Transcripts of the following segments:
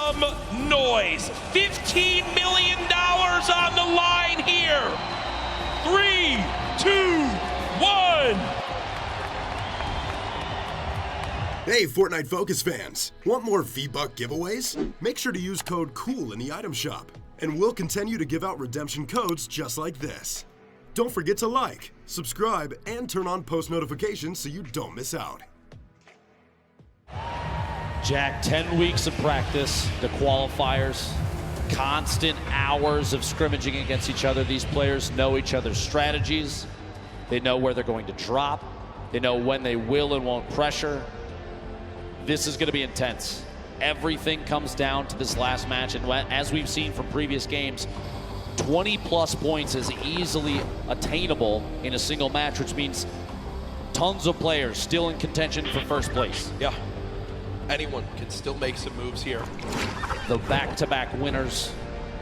some noise. $15 million on the line here. 3, 2, 1. Hey, Fortnite Focus fans! Want more V-Buck giveaways? Make sure to use code COOL in the item shop, and we'll continue to give out redemption codes just like this. Don't forget to like, subscribe, and turn on post notifications so you don't miss out. Jack, 10 weeks of practice, the qualifiers, constant hours of scrimmaging against each other. These players know each other's strategies. They know where they're going to drop. They know when they will and won't pressure. This is going to be intense. Everything comes down to this last match, and as we've seen from previous games, 20-plus points is easily attainable in a single match, which means tons of players still in contention for first place. Yeah. Anyone can still make some moves here. The back-to-back winners,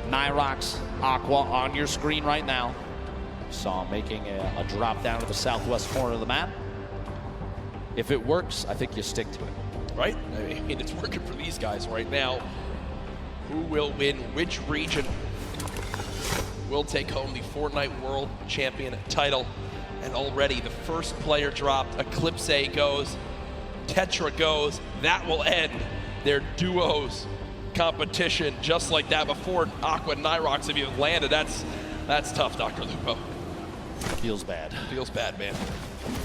Nyrox, Aqua, on your screen right now. Saw him making a drop down to the southwest corner of the map. If it works, I think you stick to it. Right? I mean, it's working for these guys right now. Who will win which region will take home the Fortnite World Champion title? And already the first player dropped. Eclipse goes. Tetra goes. That will end their duos competition just like that. Before Aqua and Nyrox have even landed, that's tough, Dr. Lupo. Feels bad. Feels bad, man.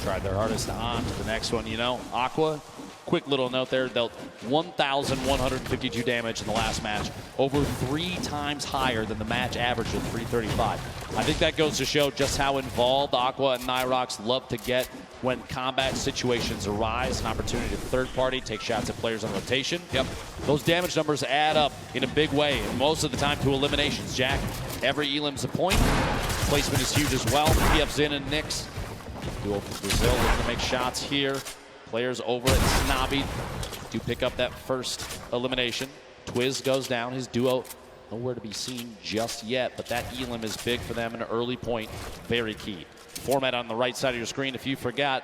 Tried their hardest on to the next one. You know, Aqua, quick little note there, dealt 1,152 damage in the last match, over 3 times higher than the match average of 335. I think that goes to show just how involved Aqua and Nyrox love to get when combat situations arise, an opportunity to third party, take shots at players on rotation. Yep. Those damage numbers add up in a big way, and most of the time to eliminations, Jack. Every elim's a point. Placement is huge as well. PF Zin and Nyx. Duo from Brazil looking to make shots here. Players over at Snobby do pick up that first elimination. Twiz goes down. His duo nowhere to be seen just yet, but that elim is big for them, an early point, very key. Format on the right side of your screen, if you forgot.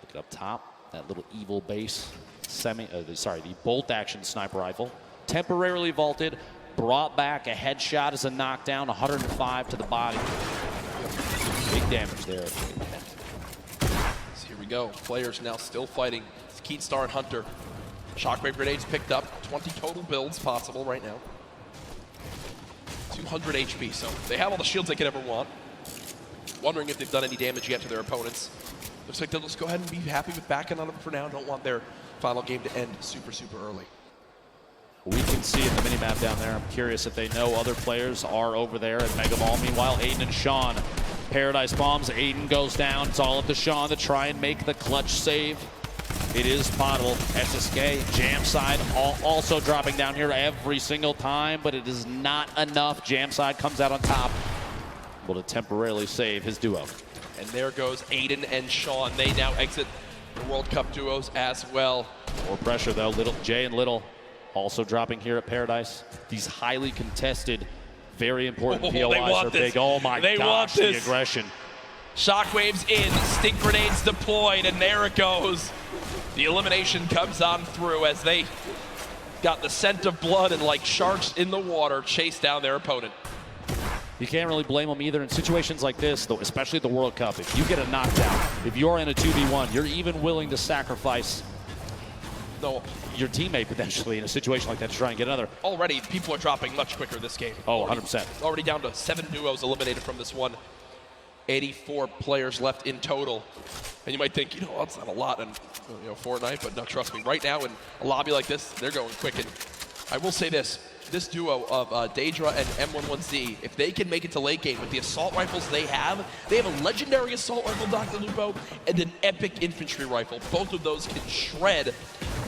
Look it up top, that little evil base, the bolt action sniper rifle. Temporarily vaulted, brought back a headshot as a knockdown, 105 to the body. Big damage there. So here we go. Players now still fighting. It's Keatstar and Hunter. Shockwave grenades picked up. 20 total builds possible right now. 200 HP, so they have all the shields they could ever want. Wondering if they've done any damage yet to their opponents. Looks like they'll just go ahead and be happy with backing on them for now. Don't want their final game to end super, super early. We can see in the minimap down there. I'm curious if they know other players are over there at Mega Ball. Meanwhile, Aiden and Sean, Paradise bombs. Aiden goes down. It's all up to Sean to try and make the clutch save. It is potable. SSK, jam side, also dropping down here every single time, but it is not enough. Jam side comes out on top, able to temporarily save his duo. And there goes Aiden and Sean. They now exit the World Cup duos as well. More pressure though. Jay and Little also dropping here at Paradise. These highly contested, very important POIs are big. Oh my gosh, the aggression. Shockwaves in, stink grenades deployed, and there it goes. The elimination comes on through as they got the scent of blood and like sharks in the water chase down their opponent. You can't really blame them either in situations like this, though, especially at the World Cup. If you get a knockdown, if you're in a 2v1, you're even willing to sacrifice your teammate potentially in a situation like that to try and get another. Already, people are dropping much quicker this game. Oh, 100%. Already down to 7 duos eliminated from this one. 84 players left in total. And you might think, well, that's not a lot in Fortnite, but no, trust me, right now in a lobby like this, they're going quick. And I will say this duo of Daedra and M11Z, if they can make it to late game with the assault rifles they have a legendary assault rifle, Dr. Lupo, and an epic infantry rifle. Both of those can shred.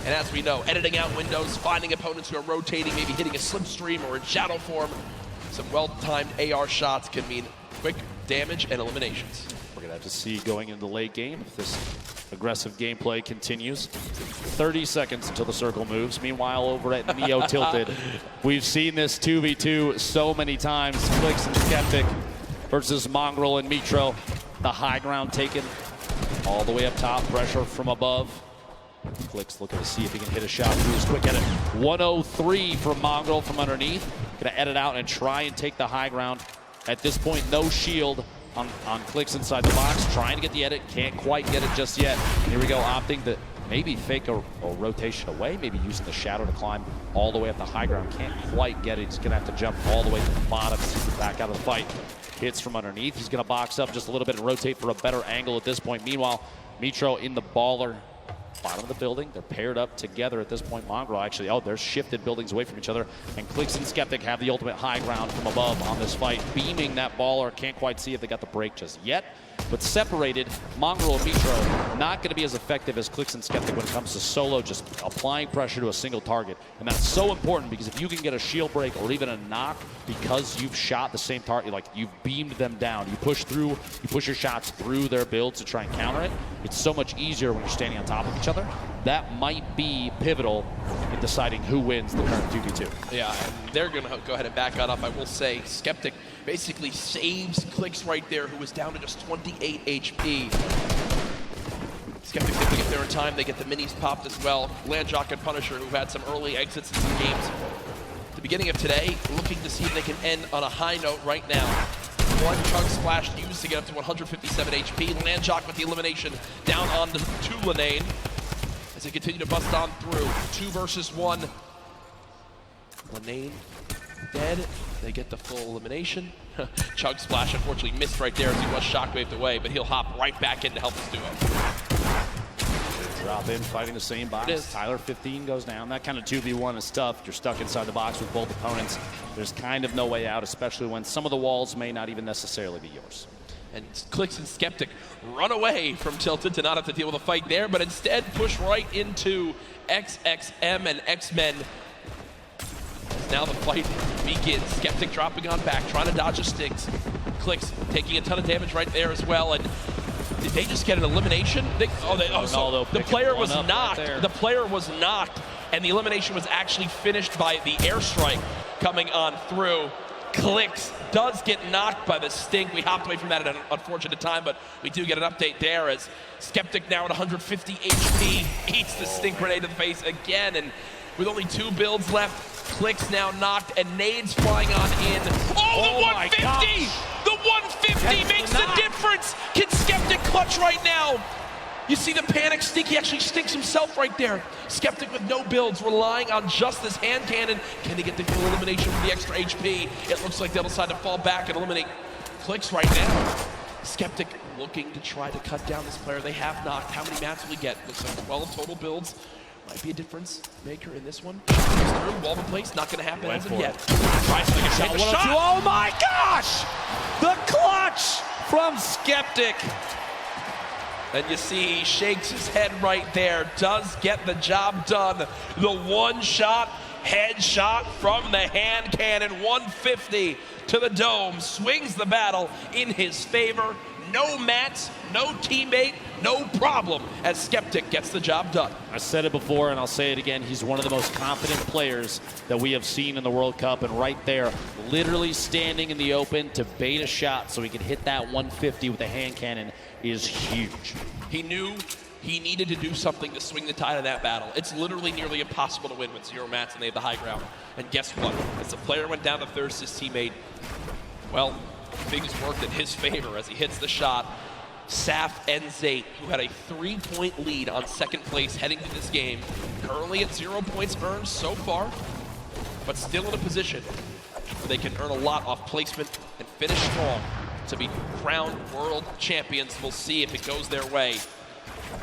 And as we know, editing out windows, finding opponents who are rotating, maybe hitting a slipstream or in shadow form, some well-timed AR shots can mean quick damage and eliminations. We're going to have to see going into the late game if this aggressive gameplay continues. 30 seconds until the circle moves. Meanwhile, over at Neo Tilted, we've seen this 2v2 so many times. Flix and Skeptic versus Mongrel and Mitro. The high ground taken all the way up top. Pressure from above. Clicks looking to see if he can hit a shot through his quick edit. 103 from Mongrel from underneath. Gonna edit out and try and take the high ground. At this point, no shield on Clicks inside the box. Trying to get the edit, can't quite get it just yet. Here we go, opting to maybe fake a rotation away, maybe using the shadow to climb all the way up the high ground. Can't quite get it. He's gonna have to jump all the way to the bottom to back out of the fight. Hits from underneath. He's gonna box up just a little bit and rotate for a better angle at this point. Meanwhile, Mitro in the baller. Bottom of the building. They're paired up together at this point. Mongrel actually, they're shifted buildings away from each other. And Clicks and Skeptic have the ultimate high ground from above on this fight. Beaming that baller. Can't quite see if they got the break just yet. But separated, Mongrel and Mitro not going to be as effective as Clicks and Skeptic when it comes to solo, just applying pressure to a single target. And that's so important because if you can get a shield break or even a knock because you've shot the same target, like you've beamed them down, you push your shots through their builds to try and counter it, it's so much easier when you're standing on top of each other. That might be pivotal in deciding who wins the current 2v2. Yeah, and they're going to go ahead and back that up. I will say Skeptic basically saves Clicks right there, who was down to just 28 HP. Skeptic, if they get there in time, they get the minis popped as well. Landjock and Punisher, who've had some early exits in some games. At the beginning of today, looking to see if they can end on a high note right now. One chug splash used to get up to 157 HP. Landjock with the elimination down on the Tulanane as they continue to bust on through. 2 versus 1. Lanane dead. They get the full elimination. Chug Splash unfortunately missed right there as he was shockwaved away, but he'll hop right back in to help his duo. Drop in, fighting the same box. Tyler 15 goes down. That kind of 2v1 is tough. You're stuck inside the box with both opponents. There's kind of no way out, especially when some of the walls may not even necessarily be yours. And Clicks and Skeptic run away from Tilted to not have to deal with a fight there, but instead push right into XXM and X-Men. Now the fight begins. Skeptic dropping on back, trying to dodge the sticks. Clicks taking a ton of damage right there as well. And did they just get an elimination? So the player was knocked. The player was knocked, and the elimination was actually finished by the airstrike coming on through. Clicks does get knocked by the stink. We hopped away from that at an unfortunate time, but we do get an update there as Skeptic now at 150 HP eats the stink grenade to the face again, and with only 2 builds left, Clicks now knocked and nades flying on in. Oh, the 150! The 150 makes the difference! Can Skeptic clutch right now? You see the panic stink, he actually stinks himself right there. Skeptic with no builds, relying on just this hand cannon. Can he get the full elimination for the extra HP? It looks like they'll decide to fall back and eliminate Clicks right now. Skeptic looking to try to cut down this player. They have knocked. How many mats will he get? Looks like 12 total builds. Might be a difference maker in this one. Through, wall in place, not going to happen as of yet. Tries to take a shot. Oh my gosh! The clutch from Skeptic. And you see he shakes his head right there. Does get the job done. The one-shot headshot from the hand cannon. 150 to the dome. Swings the battle in his favor. No mats, no teammate, no problem as Skeptic gets the job done. I said it before and I'll say it again. He's one of the most confident players that we have seen in the World Cup, and right there, literally standing in the open to bait a shot so he can hit that 150 with a hand cannon is huge. He knew he needed to do something to swing the tide of that battle. It's literally nearly impossible to win with 0 mats and they have the high ground. And guess what? As the player went down to thirst his teammate, well, things worked in his favor as he hits the shot. Saf and Zate, who had a 3-point lead on second place heading to this game, currently at 0 points earned so far, but still in a position where they can earn a lot off placement and finish strong to be crowned world champions. We'll see if it goes their way.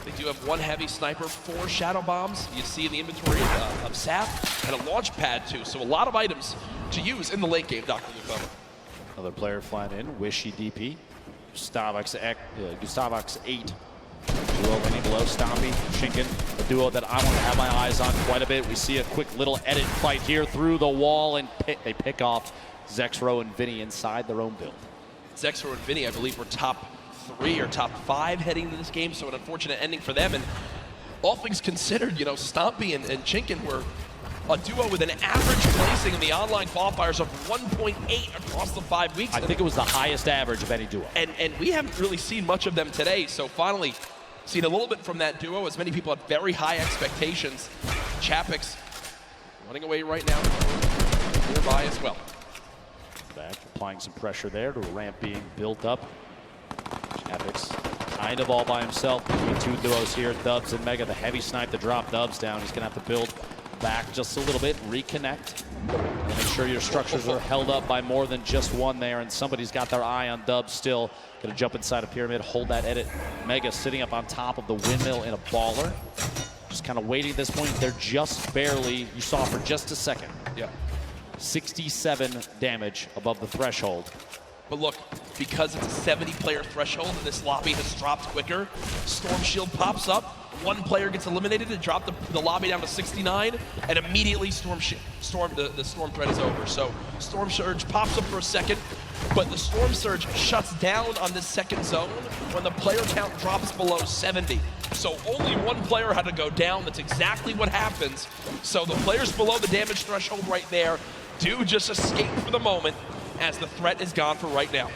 They do have 1 heavy sniper, 4 shadow bombs. You see in the inventory of Saf, and a launch pad too, so a lot of items to use in the late game, Dr. Lupo. Another player flying in, Wishy DP. Gustavox 8. Duo running below, Stompy, Shinken. A duo that I want to have my eyes on quite a bit. We see a quick little edit fight here through the wall, and they pick off Zexro and Vinny inside their own build. Zexro and Vinny, I believe, were top 3 or top 5 heading into this game, so an unfortunate ending for them. And all things considered, you know, Stompy and Chinkin were a duo with an average placing in the online qualifiers of 1.8 across the 5 weeks. I think it was the highest average of any duo. And we haven't really seen much of them today, so finally seen a little bit from that duo, as many people had very high expectations. Chapek's running away right now, nearby as well. Back, applying some pressure there to a ramp being built up. Chapek's kind of all by himself between two duos here, Dubs and Mega. The heavy snipe to drop Dubs down. He's gonna have to build back just a little bit, reconnect. Make sure your structures are held up by more than just one there, and somebody's got their eye on Dubs still. Gonna jump inside a pyramid, hold that edit. Mega sitting up on top of the windmill in a baller. Just kind of waiting at this point. They're just barely, you saw for just a second. Yeah. 67 damage above the threshold. But look, because it's a 70-player threshold and this lobby has dropped quicker, Storm Shield pops up, one player gets eliminated to drop the lobby down to 69, and immediately the Storm threat is over. So Storm Surge pops up for a second, but the Storm Surge shuts down on this second zone when the player count drops below 70. So only one player had to go down. That's exactly what happens. So the players below the damage threshold right there do just escape for the moment, as the threat is gone for right now.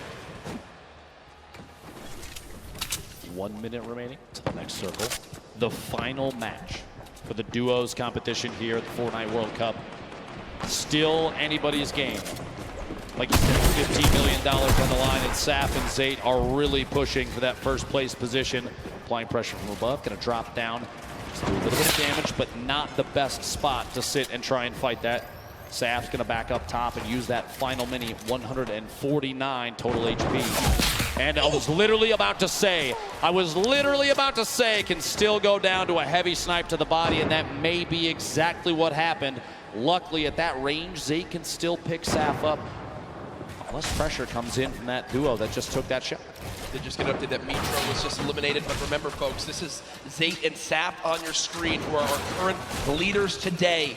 1 minute remaining to the next circle. The final match for the duos competition here at the Fortnite World Cup. Still anybody's game. Like you said, $15 million on the line, and Saf and Zate are really pushing for that first place position. Applying pressure from above, gonna drop down. Just do a little bit of damage, but not the best spot to sit and try and fight that. Saf's gonna back up top and use that final mini, 149 total HP. And I was literally about to say, can still go down to a heavy snipe to the body, and that may be exactly what happened. Luckily, at that range, Zate can still pick Saf up. Less pressure comes in from that duo that just took that shot. They're just going to update that Mitro was just eliminated. But remember, folks, this is Zate and Saf on your screen, who are our current leaders today.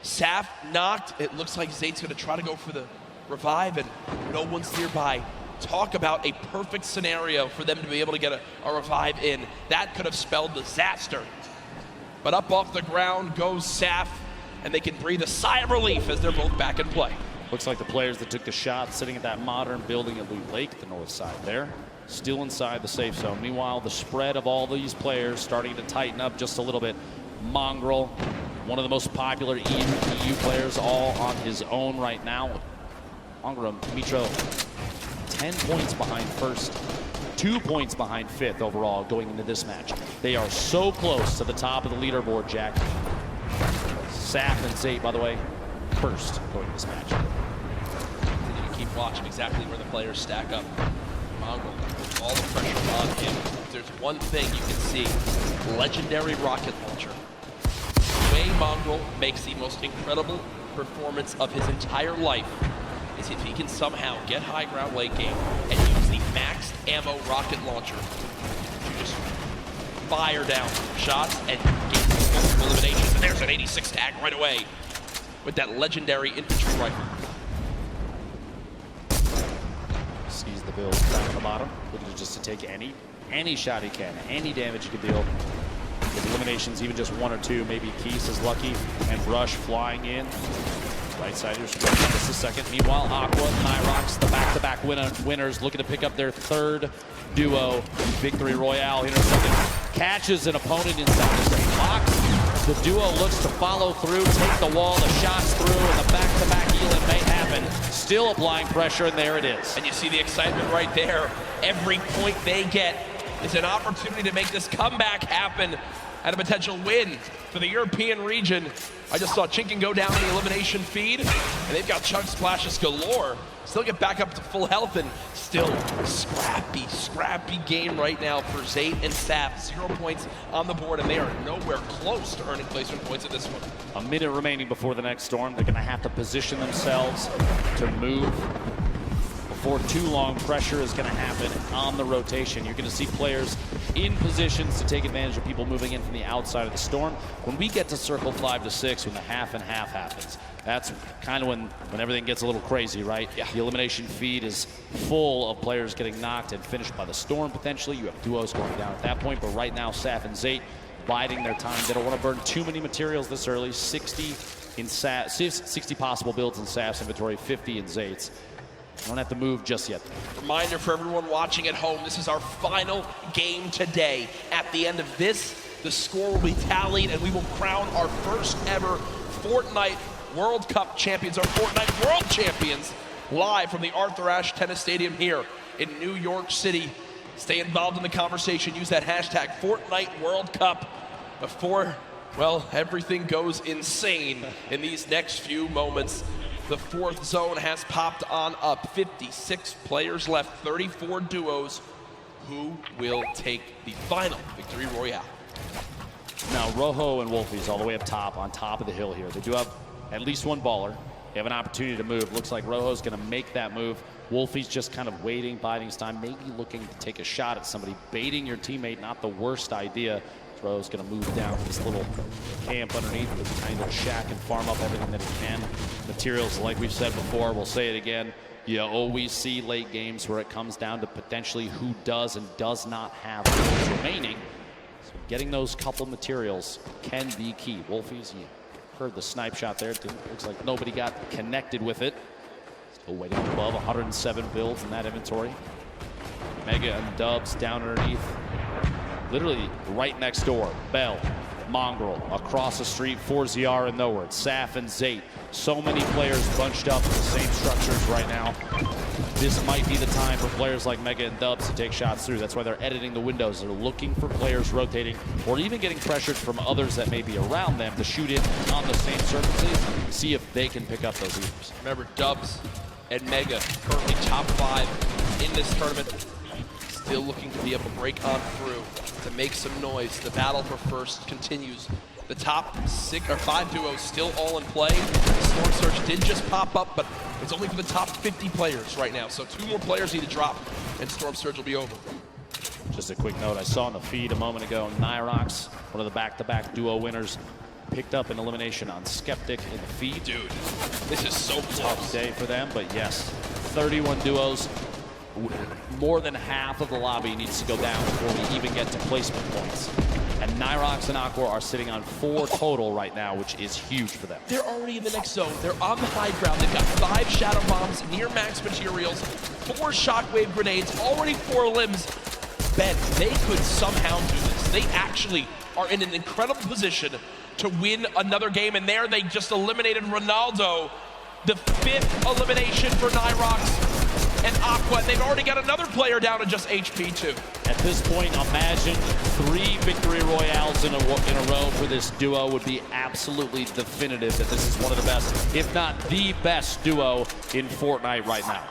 Saf knocked. It looks like Zate's going to try to go for the revive, and no one's nearby. Talk about a perfect scenario for them to be able to get a revive in. That could have spelled disaster. But up off the ground goes Saf, and they can breathe a sigh of relief as they're both back in play. Looks like the players that took the shot sitting at that modern building at Loot Lake, the north side there, still inside the safe zone. Meanwhile, the spread of all these players starting to tighten up just a little bit. Mongrel, one of the most popular EU players, all on his own right now. Mongrel, Mitro, 10 points behind first, 2 points behind fifth overall going into this match. They are so close to the top of the leaderboard, Jack. Saf and Zate, by the way, first going to this match. Continue to keep watching exactly where the players stack up. Mongrel, all the pressure on him. If there's one thing you can see, legendary rocket launcher. The way Mongrel makes the most incredible performance of his entire life is if he can somehow get high ground late game and use the maxed ammo rocket launcher to just fire down shots and get multiple eliminations. And there's an 86 tag right away with that legendary infantry rifle. Sees the build down at the bottom, looking just to take any shot he can, any damage he can deal. With eliminations, even just one or two, maybe Keys is lucky, and Rush flying in. Right side here, just a second. Meanwhile, Aqua, Nyrox, the back-to-back winners, looking to pick up their third duo victory. Royale intercepted, catches an opponent inside the same box. The duo looks to follow through, take the wall, the shots through, and the back-to-back Elin may happen. Still applying pressure, and there it is. And you see the excitement right there. Every point they get is an opportunity to make this comeback happen and a potential win for the European region. I just saw Chinken go down in the elimination feed, and they've got chunk splashes galore. Still get back up to full health, and still scrappy game right now for Zate and Saf. 0 points on the board, and they are nowhere close to earning placement points at this one. A minute remaining before the next storm. They're gonna have to position themselves to move before too long. Pressure is going to happen on the rotation. You're going to see players in positions to take advantage of people moving in from the outside of the storm. When we get to circle 5 to 6, when the half and half happens, that's kind of when everything gets a little crazy, right? Yeah. The elimination feed is full of players getting knocked and finished by the storm, potentially. You have duos going down at that point, but right now, Saf and Zate biding their time. They don't want to burn too many materials this early. 60 possible builds in Saf's inventory, 50 in Zate's. Don't have to move just yet. Reminder for everyone watching at home, this is our final game today. At the end of this, the score will be tallied and we will crown our first ever Fortnite World Cup champions, our Fortnite World Champions, live from the Arthur Ashe Tennis Stadium here in New York City. Stay involved in the conversation. Use that hashtag Fortnite World Cup before, well, everything goes insane in these next few moments. The fourth zone has popped on up. 56 players left, 34 duos. Who will take the final victory royale? Now, Rojo and Wolfie's all the way up top, on top of the hill here. They do have at least one baller. They have an opportunity to move. Looks like Rojo's going to make that move. Wolfie's just kind of waiting, biding his time, maybe looking to take a shot at somebody. Baiting your teammate, not the worst idea. Rojo's going to move down to this little camp underneath to kind of shack and farm up everything that he can. Materials, like we've said before, we'll say it again. You always see late games where it comes down to potentially who does and does not have those remaining. So getting those couple materials can be key. Wolfie's, you heard the snipe shot there. Looks like nobody got connected with it. Still waiting above 107 builds in that inventory. Mega and Dubs down underneath. Literally right next door. Bell, Mongrel, across the street, 4ZR and nowhere. Saf and Zate. So many players bunched up in the same structures right now. This might be the time for players like Mega and Dubs to take shots through. That's why they're editing the windows. They're looking for players rotating or even getting pressured from others that may be around them to shoot in on the same surfaces, see if they can pick up those leaders. Remember, Dubs and Mega currently top 5 in this tournament. Still looking to be able to break on through, to make some noise. The battle for first continues. The top 5 duos still all in play. Storm Surge did just pop up, but it's only for the top 50 players right now. So 2 more players need to drop, and Storm Surge will be over. Just a quick note, I saw in the feed a moment ago, Nyrox, one of the back-to-back duo winners, picked up an elimination on Skeptic in the feed. Dude, this is so close. Tough day for them, but yes, 31 duos. More than half of the lobby needs to go down before we even get to placement points. And Nyrox and Aqua are sitting on 4 total right now, which is huge for them. They're already in the next zone. They're on the high ground. They've got 5 shadow bombs, near max materials, 4 shockwave grenades, already 4 limbs. Ben, they could somehow do this. They actually are in an incredible position to win another game, and there they just eliminated Ronaldo. The 5th elimination for Nyrox and Aqua. They've already got another player down to just HP too. At this point, imagine 3 victory royales in a row for this duo would be absolutely definitive that this is one of the best, if not the best duo in Fortnite right now.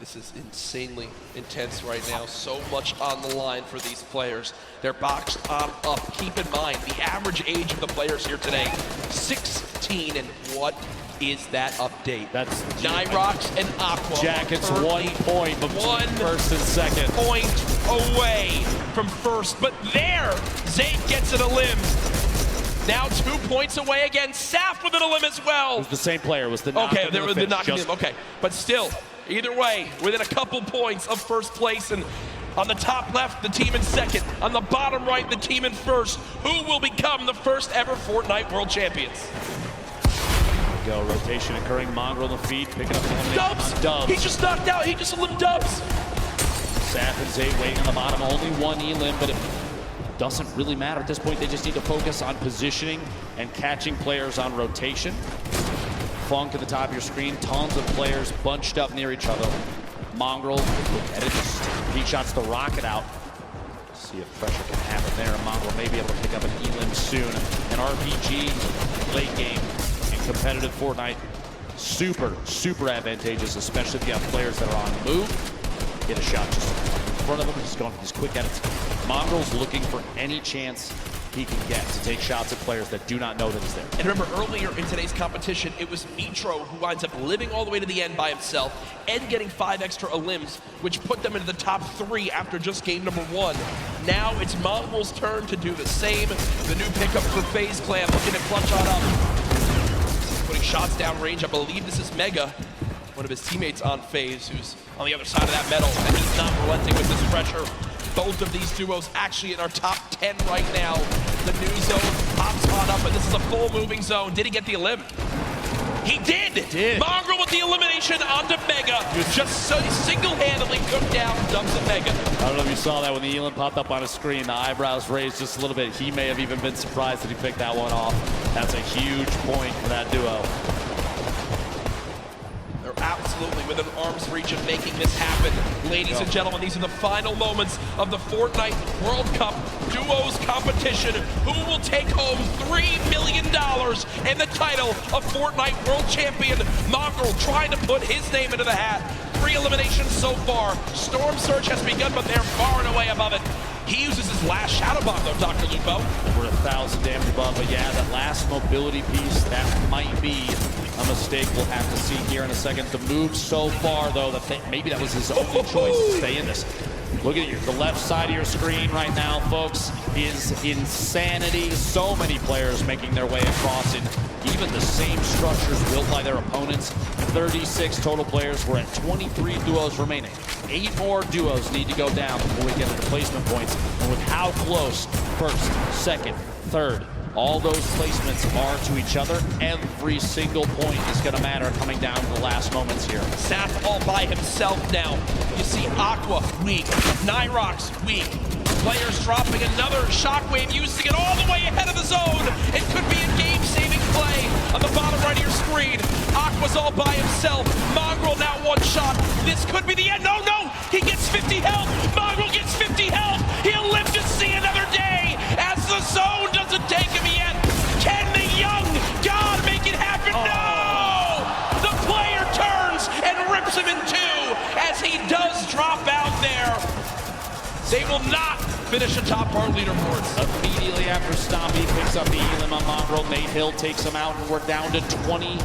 This is insanely intense right now. So much on the line for these players. They're boxed on up. Keep in mind, the average age of the players here today, 16, and what is that update? That's Nyrox and Aqua. Jackets 1 point between first and second. Point away from first, but there, Zane gets it a limb. Now 2 points away again. Saf with it a limb as well. It was the same player. It was the knock. Okay, there was the knock. Okay, but still, either way, within a couple points of first place, and on the top left, the team in second. On the bottom right, the team in first. Who will become the first ever Fortnite World Champions? Go, rotation occurring. Mongrel in the feed, picking up an Dubs! Dubs. He just knocked out. He just eliminated Dubs. Saf and Zay waiting on the bottom. Only 1 elim, but it doesn't really matter at this point. They just need to focus on positioning and catching players on rotation. Funk at the top of your screen. Tons of players bunched up near each other. Mongrel, look at it, just peak shots to rocket out. See if pressure can happen there. And Mongrel may be able to pick up an elim soon. An RPG late game in competitive Fortnite. Super advantageous, especially if you have players that are on the move. Get a shot just in front of them, just going for these quick edits. Mongrel's looking for any chance he can get to take shots at players that do not know that he's there. And remember, earlier in today's competition, it was Mitro who winds up living all the way to the end by himself and getting 5 extra elims, which put them into the top 3 after just game number 1. Now it's Mongrel's turn to do the same. The new pickup for FaZe Clan looking to clutch on up. Putting shots down range. I believe this is Mega, one of his teammates on FaZe, who's on the other side of that metal, and he's not relenting with this pressure. Both of these duos actually in our top 10 right now. The new zone pops on up, and this is a full moving zone. Did he get the elim? He did. Mongrel with the elimination onto Mega. Just so single-handedly took down Dubs and Mega. I don't know if you saw that when the Elam popped up on his screen. The eyebrows raised just a little bit. He may have even been surprised that he picked that one off. That's a huge point for that duo. They're absolutely within arm's reach of making this happen. Ladies and gentlemen, these are the final moments of the Fortnite World Cup Duos competition. Who will take home $3 million and the title of Fortnite World Champion? Mongrel trying to put his name into the hat. 3 eliminations so far. Storm Surge has begun, but they're far and away above it. He uses his last Shadow Bomb, though, Dr. Lupo. Over 1,000 damage above, but yeah, that last mobility piece, that might be a mistake we'll have to see here in a second. The move so far, though, maybe that was his only choice to stay in this. Look at the left side of your screen right now, folks, is insanity. So many players making their way across in even the same structures built by their opponents. 36 total players. We're at 23 duos remaining. 8 more duos need to go down before we get to the placement points. And with how close first, second, third, all those placements are to each other, every single point is going to matter coming down to the last moments here. Saf all by himself now. You see Aqua weak, Nyrox weak. Players dropping another shockwave, using it all the way ahead of the zone. It could be a game-saving play on the bottom right of your screen. Aqua's all by himself. Mongrel now 1 shot. This could be the end. No, he gets 50 health. Mongrel gets 50 health. He'll live to see another day as the zone doesn't take him yet. Can the young god make it happen? No! The player turns and rips him in 2 as he does drop out there. They will not finish atop our leaderboards. Immediately after Stompy picks up the Elam on Mongrel, Nate Hill takes him out, and we're down to 22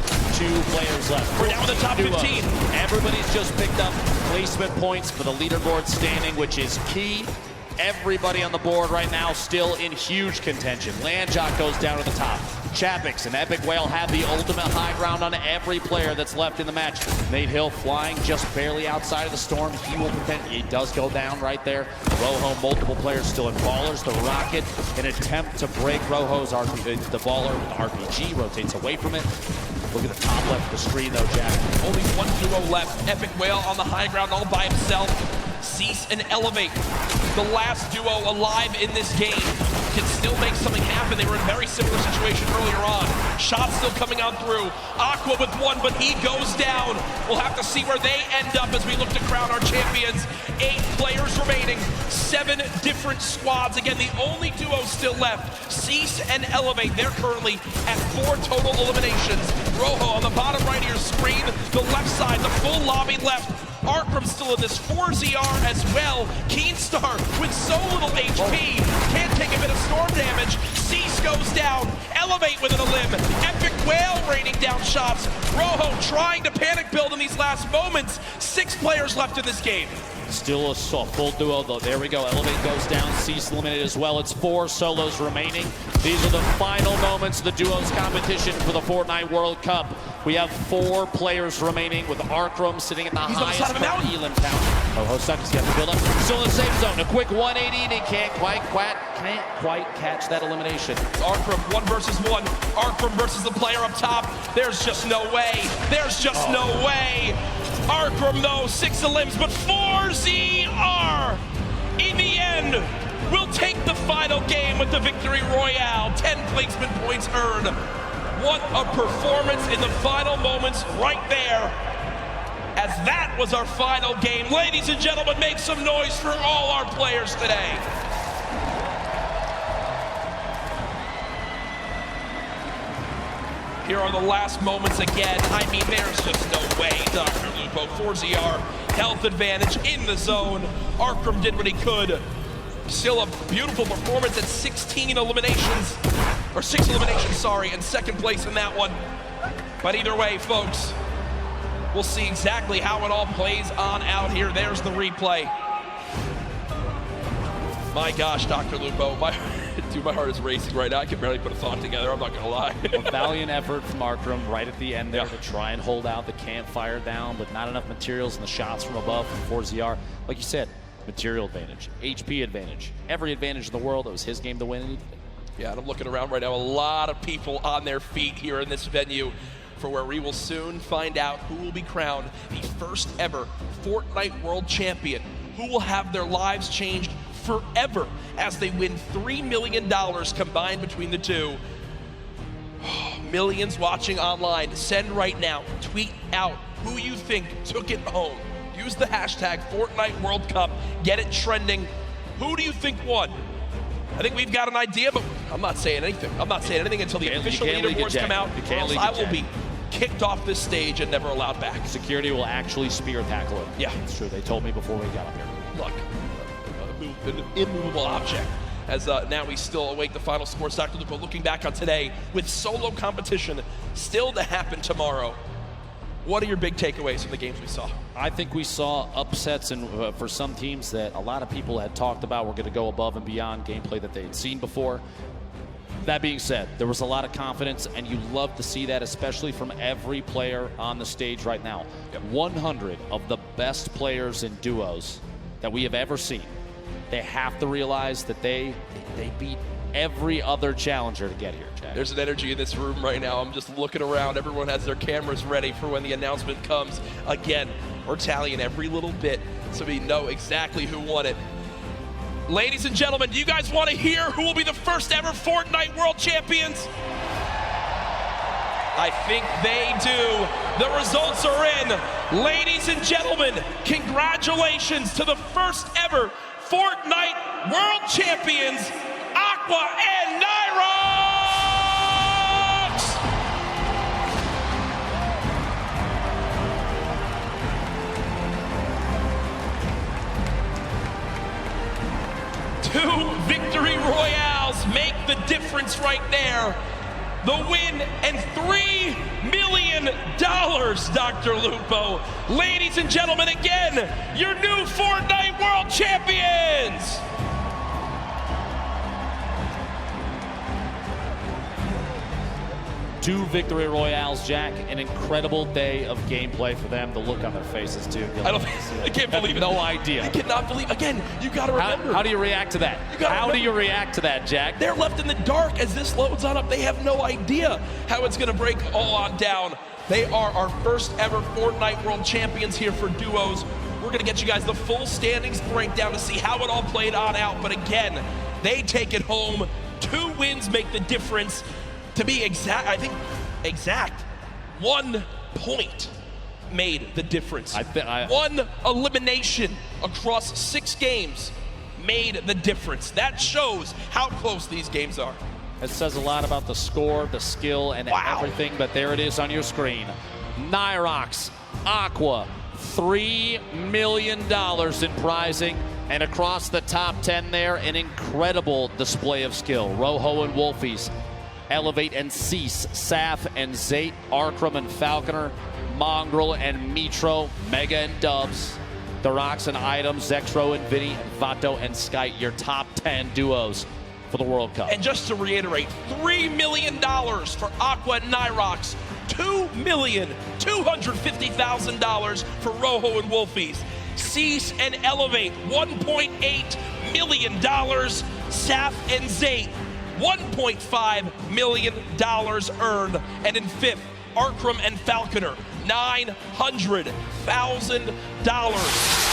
players left. We're down to the top 15. Everybody's just picked up placement points for the leaderboard standing, which is key. Everybody on the board right now still in huge contention. Landjock goes down to the top. Chapix and Epic Whale have the ultimate high ground on every player that's left in the match. Nate Hill flying just barely outside of the storm. He does go down right there. Rojo, multiple players still in Ballers. The Rocket, an attempt to break Rojo's RPG. The Baller RPG rotates away from it. Look at the top left of the screen though, Jack. Only 1 duo left. Epic Whale on the high ground all by himself. Cease and Elevate, the last duo alive in this game, can still make something happen. They were in a very similar situation earlier on. Shots still coming on through. Aqua with 1, but he goes down. We'll have to see where they end up as we look to crown our champions. 8 players remaining, 7 different squads. Again, the only duo still left, Cease and Elevate. They're currently at 4 total eliminations. Rojo on the bottom right of your screen, the left side, the full lobby left. Arkram still in this 4ZR as well. Keenstar with so little HP, can't take a bit of storm damage. Cease goes down, Elevate with an elim. Epic Whale raining down shots. Rojo trying to panic build in these last moments. 6 players left in this game. Still a full duo though. There we go. Elevate goes down. Cease eliminated as well. It's 4 solos remaining. These are the final moments of the duos competition for the Fortnite World Cup. We have 4 players remaining with Arkram sitting at the highest Elam count. Oh, Hosucky's got to build up. Still in the safe zone. A quick 180 and he can't quite catch that elimination. Arkram 1 versus 1. Arkram versus the player up top. There's just no way. There's just no way. Arkram though, 6 elims, but 4ZR in the end will take the final game with the victory royale. 10 placement points earned. What a performance in the final moments right there, as that was our final game. Ladies and gentlemen, make some noise for all our players today. Here are the last moments again. I mean, there's just no way, Dr. Lupo. 4ZR, health advantage in the zone. Arkram did what he could. Still a beautiful performance at 16 eliminations, or 6 eliminations, sorry, and 2nd place in that one. But either way, folks, we'll see exactly how it all plays on out here. There's the replay. My gosh, Dr. Lupo, my heart is racing right now. I can barely put a thought together, I'm not gonna lie. A valiant effort from Arkram right at the end there to try and hold out the campfire down, but not enough materials and the shots from above from 4ZR. Like you said, material advantage, HP advantage, every advantage in the world. It was his game to win. Yeah, and I'm looking around right now, a lot of people on their feet here in this venue. for where we will soon find out who will be crowned the first ever Fortnite World Champion, who will have their lives changed forever as they win $3 million combined between the two. Millions watching online, send right now, tweet out who you think took it home. Use the hashtag Fortnite World Cup, get it trending. Who do you think won? I think we've got an idea, but I'm not saying anything. I'm not saying anything until the official leaderboards come out, or else I will be kicked off this stage and never allowed back. Security will actually spear tackle him. Yeah. It's true. They told me before we got up here. Look, an immovable object. As now we still await the final scores. Dr. Lupo looking back on today with solo competition still to happen tomorrow. What are your big takeaways from the games we saw? I think we saw upsets and for some teams that a lot of people had talked about were going to go above and beyond gameplay that they had seen before. That being said, there was a lot of confidence, and you love to see that, especially from every player on the stage right now. Yep. 100 of the best players in duos that we have ever seen. They have to realize that they beat every other challenger to get here, Jack. There's an energy in this room right now. I'm just looking around. Everyone has their cameras ready for when the announcement comes. Again, we're tallying every little bit so we know exactly who won it. Ladies and gentlemen, do you guys want to hear who will be the first ever Fortnite World Champions? I think they do. The results are in. Ladies and gentlemen, congratulations to the first ever Fortnite World Champions, Aqua and Nyrox! Two victory royales make the difference right there. The win and $3 million, Dr. Lupo. Ladies and gentlemen, again, your new Fortnite World Champions! Two victory royales, Jack. An incredible day of gameplay for them. The look on their faces, too. I can't believe it. No idea. I cannot believe. Again, you got to remember. How do you react to that? How do you react to that, Jack? They're left in the dark as this loads on up. They have no idea how it's going to break all on down. They are our first ever Fortnite World Champions here for duos. We're going to get you guys the full standings breakdown to see how it all played on out. But again, they take it home. 2 wins make the difference. To be exact, I think exact, 1 point made the difference. One elimination across 6 games made the difference. That shows how close these games are. It says a lot about the score, the skill, and everything, but there it is on your screen. Nyrox, Aqua, $3 million in prizing, and across the top 10 there, an incredible display of skill. Rojo and Wolfies, Elevate and Cease, Saf and Zate, Arkram and Falconer, Mongrel and Mitro, Mega and Dubs, Dorox and Items, Zexro and Vinny, and Vato and Sky, your top 10 duos for the World Cup. And just to reiterate, $3 million for Aqua and Nyrox, $2,250,000 for Rojo and Wolfies, Cease and Elevate, $1.8 million, Saf and Zate, $1.5 million earned. And in 5th, Arkram and Falconer, $900,000.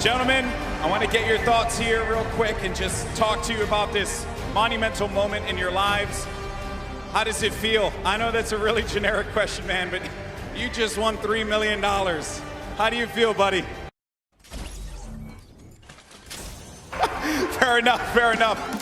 Gentlemen, I want to get your thoughts here real quick and just talk to you about this monumental moment in your lives. How does it feel? I know that's a really generic question, man, but you just won $3 million. How do you feel, buddy? Fair enough, fair enough.